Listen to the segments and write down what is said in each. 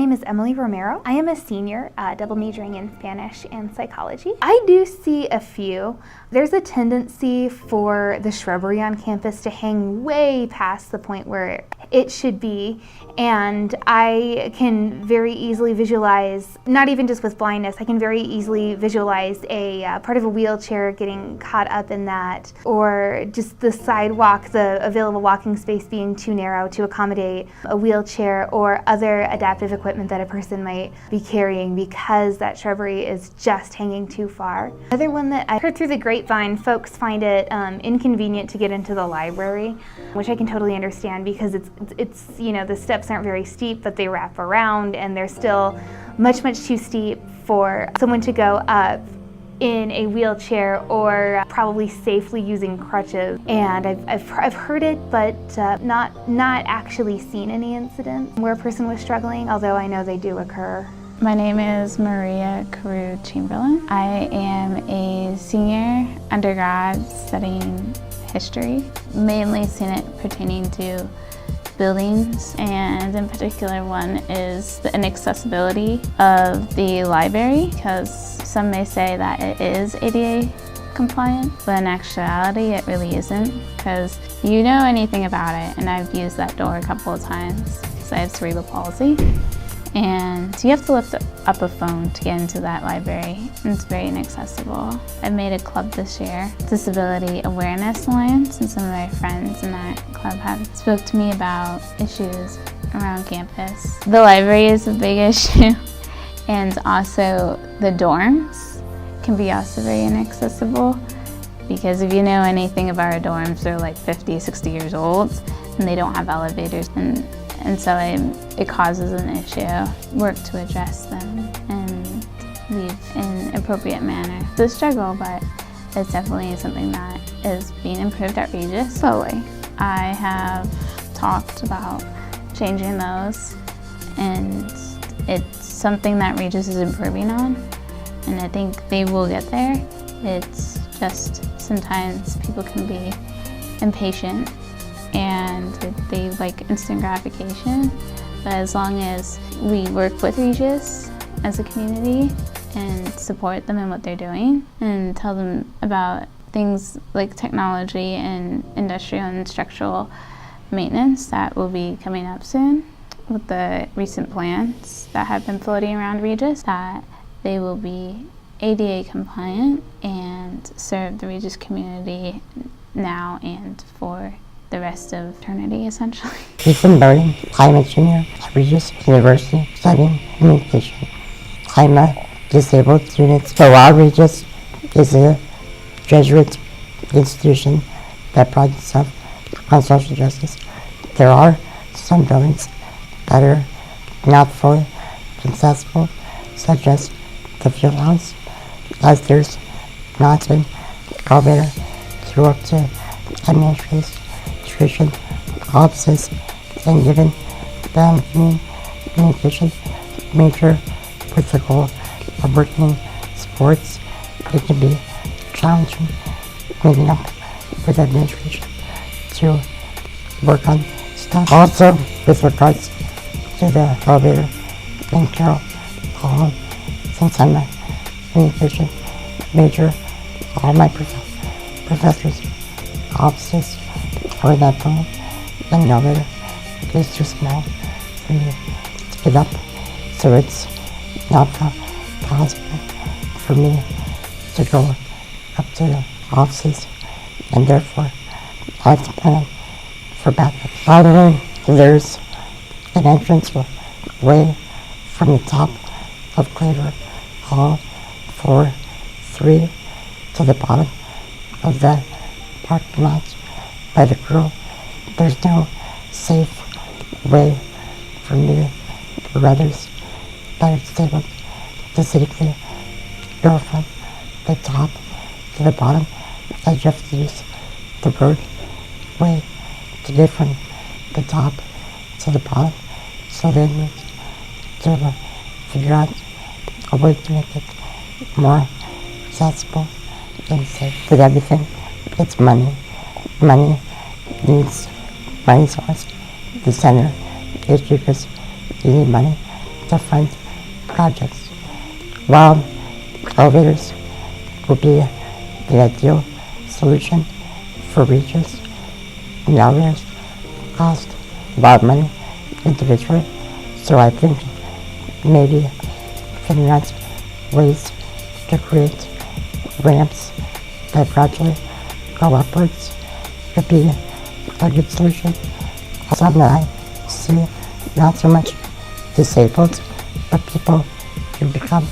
name is Emily Romero. I am a senior, double majoring in Spanish and psychology. I do see a few. There's a tendency for the shrubbery on campus to hang way past the point where it should be, and I can very easily visualize, not even just with blindness, I can very easily visualize a part of a wheelchair getting caught up in that, or just the sidewalk, the available walking space being too narrow to accommodate a wheelchair or other adaptive equipment that a person might be carrying because that shrubbery is just hanging too far. Another one that I heard through the grapevine, folks find it inconvenient to get into the library, which I can totally understand because it's you know, the steps aren't very steep, but they wrap around and they're still much too steep for someone to go up in a wheelchair or probably safely using crutches. And I've heard it, but not actually seen any incidents where a person was struggling, although I know they do occur. My name is Maria Carew Chamberlain. I am a senior undergrad studying history, mainly seen it pertaining to buildings, and in particular one is the inaccessibility of the library, because some may say that it is ADA compliant, but in actuality it really isn't, because you know anything about it, and I've used that door a couple of times because I have cerebral palsy, and you have to lift up a phone to get into that library, and it's very inaccessible. I made a club this year, Disability Awareness Alliance, and some of my friends in that club have spoke to me about issues around campus. The library is a big issue, and also the dorms can be also very inaccessible, because if you know anything about our dorms, they're like 50, 60 years old, and they don't have elevators, and so it causes an issue. Work to address them and leave in appropriate manner. It's a struggle, but it's definitely something that is being improved at Regis slowly. I have talked about changing those, and it's something that Regis is improving on, and I think they will get there. It's just sometimes people can be impatient and they like instant gratification, but as long as we work with Regis as a community and support them in what they're doing and tell them about things like technology and industrial and structural maintenance that will be coming up soon with the recent plans that have been floating around Regis, that they will be ADA compliant and serve the Regis community now and for the rest of eternity, essentially. Ethan Burton, I'm a junior at Regis University studying communication. I'm a disabled student. So while Regis is a Jesuit institution that prides itself on social justice, there are some buildings that are not fully accessible, such as the field house, as there's not an elevator to go up to administration offices, and given that communication major with the goal of working in sports, it can be challenging meeting up with administration to work on stuff. Also, with regards to the elevator in Carroll Hall, since I'm a communication major, all my professors' offices are in that building, and the elevator is too small for me to get up, so it's not possible for me to go up to the offices, and therefore I have to plan for backup. By the way, there's an entrance way from the top of Claver Hall, floor 3, to the bottom of that parking lot by the grill. There's no safe way for me or others that are disabled to safely go from the top to the bottom, as you have to use the roadway to get from the top to the bottom. So they need to figure out a way to make it more accessible and safe. With everything, it's money. Money needs money source. The center is because you need money different projects. While elevators would be the ideal solution for Regis, and elevators cost a lot of money individually, so I think maybe figuring out ways to create ramps that gradually go upwards could be a good solution. Something that I see not so much disabled, but people who become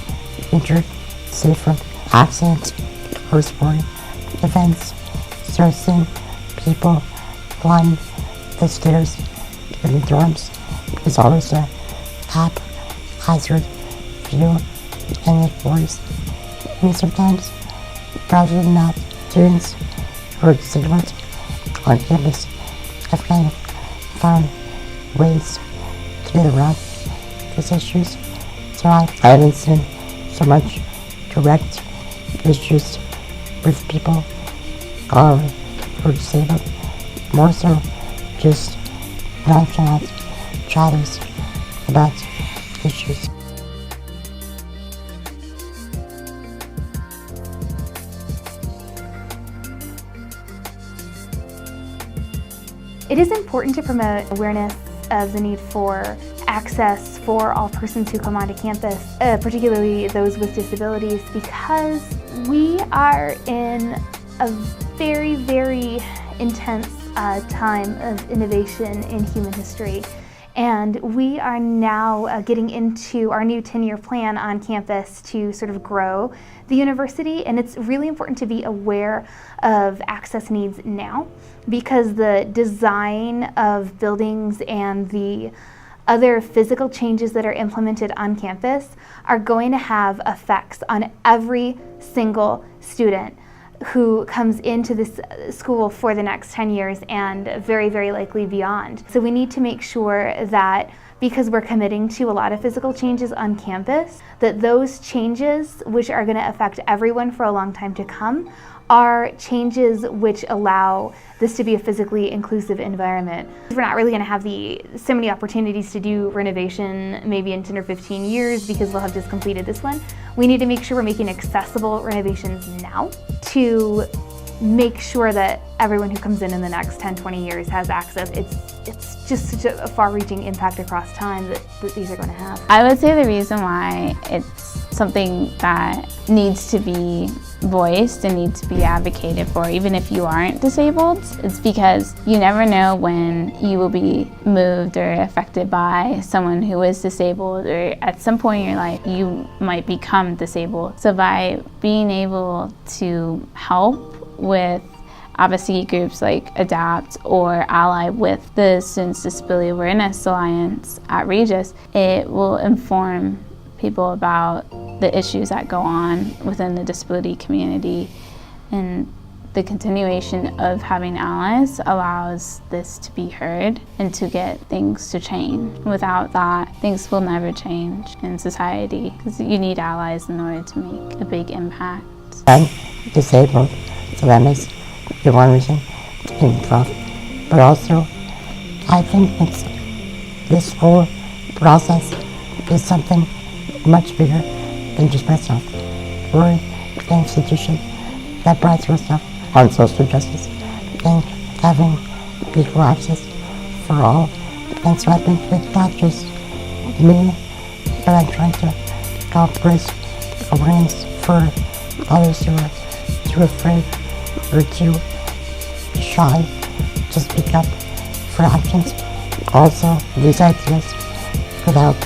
injured, say from accidents or sporting events. So seeing people climb the stairs in the dorms is always a haphazard view, and it worries me sometimes. Rather than not, students who are disabled on campus have kind of found ways to get around these issues. So I haven't seen so much direct issues with people who are disabled, more so just nonchalant chatters about issues. It is important to promote awareness of the need for access for all persons who come onto campus, particularly those with disabilities, because we are in a very, very intense time of innovation in human history. And we are now getting into our new 10-year plan on campus to sort of grow the university, and it's really important to be aware of access needs now, because the design of buildings and the other physical changes that are implemented on campus are going to have effects on every single student who comes into this school for the next 10 years and very, very likely beyond. So we need to make sure that, because we're committing to a lot of physical changes on campus, that those changes, which are going to affect everyone for a long time to come, are changes which allow this to be a physically inclusive environment. We're not really going to have so many opportunities to do renovation maybe in 10 or 15 years because we'll have just completed this one. We need to make sure we're making accessible renovations now to make sure that everyone who comes in the next 10, 20 years has access. It's just such a far-reaching impact across time that these are going to have. I would say the reason why it's something that needs to be voiced and needs to be advocated for, even if you aren't disabled, it's because you never know when you will be moved or affected by someone who is disabled, or at some point in your life you might become disabled. So by being able to help with advocacy groups like ADAPT or ally with the Students Disability Awareness Alliance at Regis, it will inform people about the issues that go on within the disability community, and the continuation of having allies allows this to be heard and to get things to change. Without that, things will never change in society, because you need allies in order to make a big impact. I'm disabled, so that makes the one reason to be involved. But also, I think this whole process is something much bigger than just myself. We're an institution that prides herself on social justice and having equal access for all. And so I think it's not just me, but I'm trying to help raise awareness for others who are too afraid or too shy to speak up for actions. Also, these ideas could help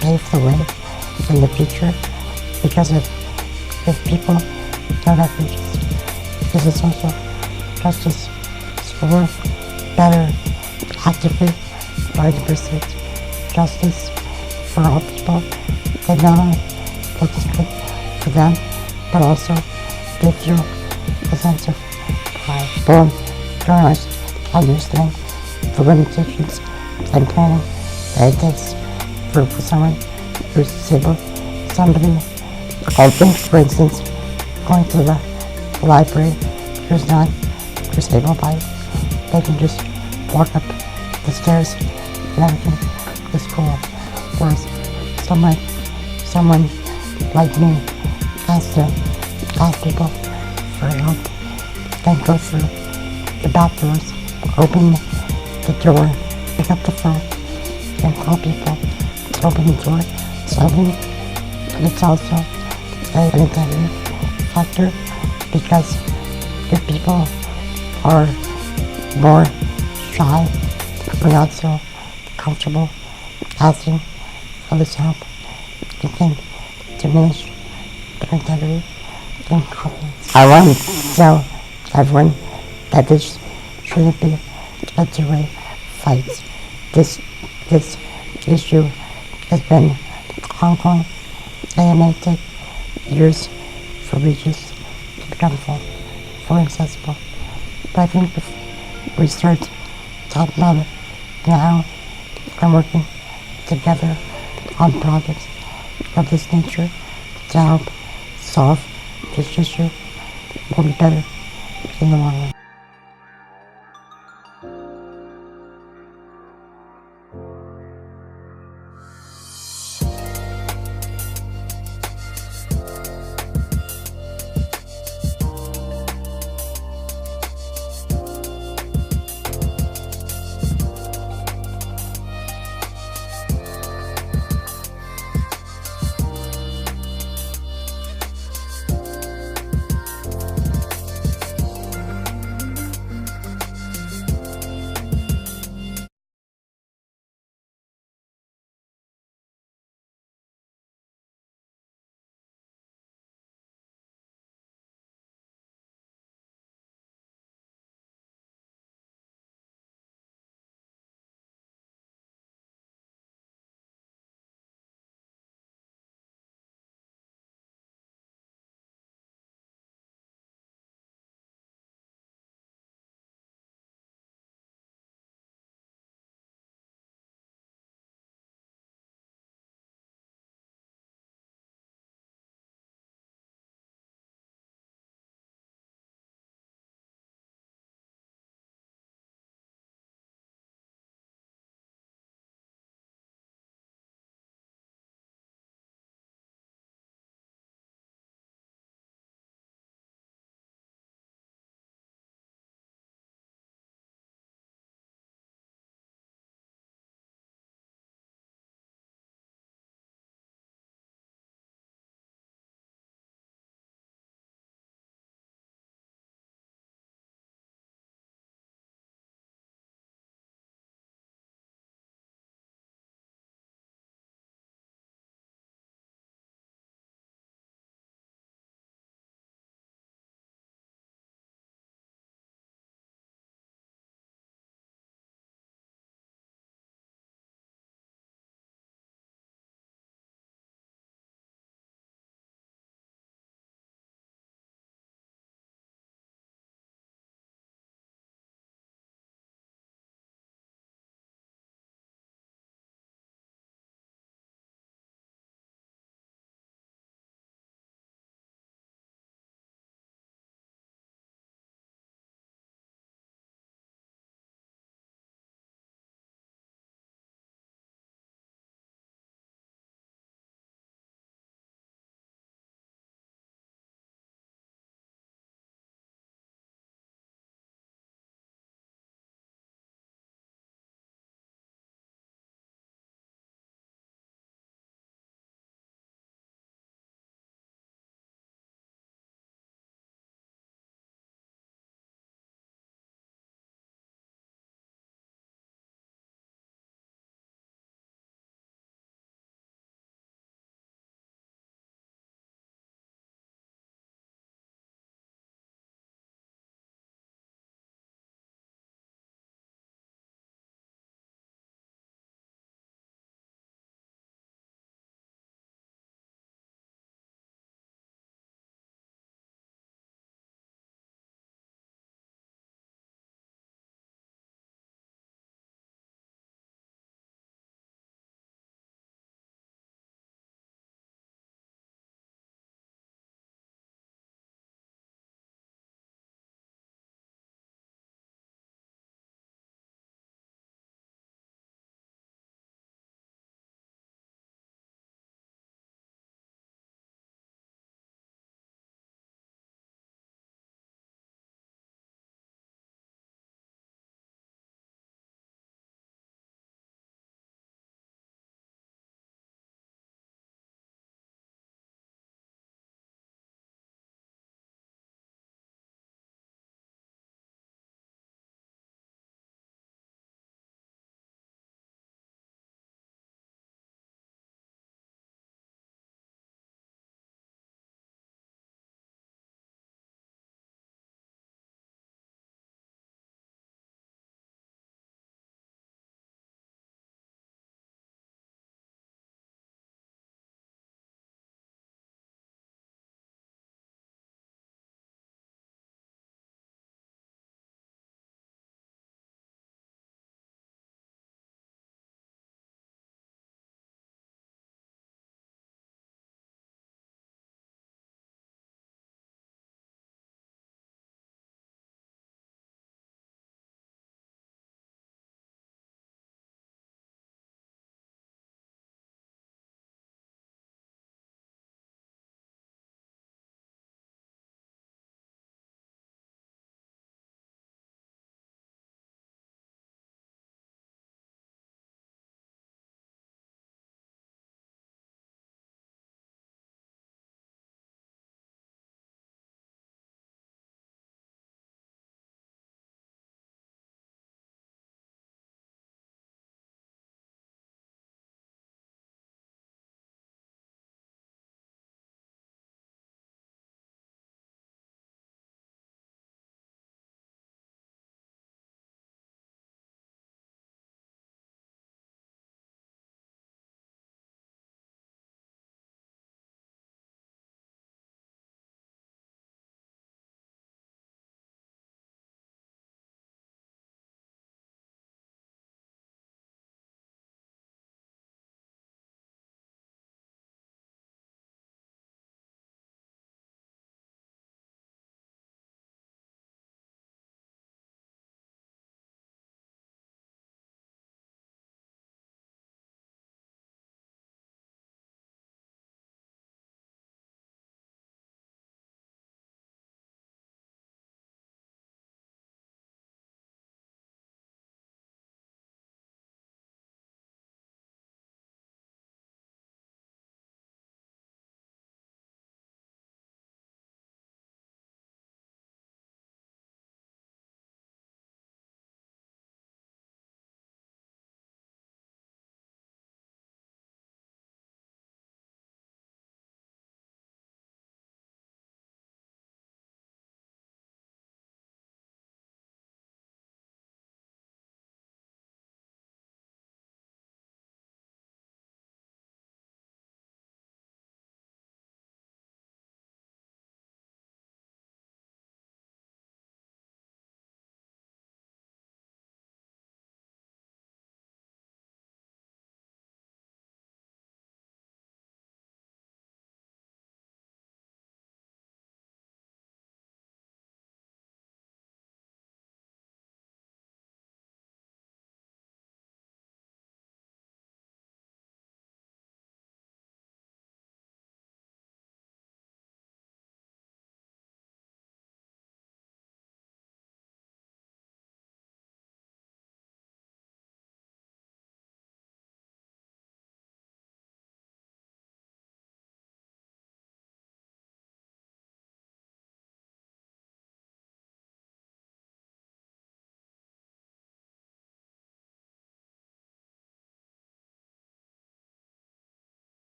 pave the way in the future, because if people know that Regis is a social justice school, better actively try to pursue justice for all people, they not only what is good for them, but also gives you a sense of pride. Born journalists understand the limitations and planning that it takes for someone who's disabled. Somebody, I think, for instance, going to the library who's not disabled by it, they can just walk up the stairs and everything is cool. Whereas someone like me has to ask people for help, then go through the back doors, open the door, pick up the phone, and call people to open the door. So I think it's also an anxiety factor because if people are more shy or not so comfortable asking for this help, it can diminish their integrity and confidence. I want to tell everyone that this shouldn't be a two-way fight. This issue has been ongoing, and it may take years for Regis to become fully accessible. But I think if we start talking about it now and working together on projects of this nature to help solve this issue, we'll be better in the long run.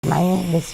My name is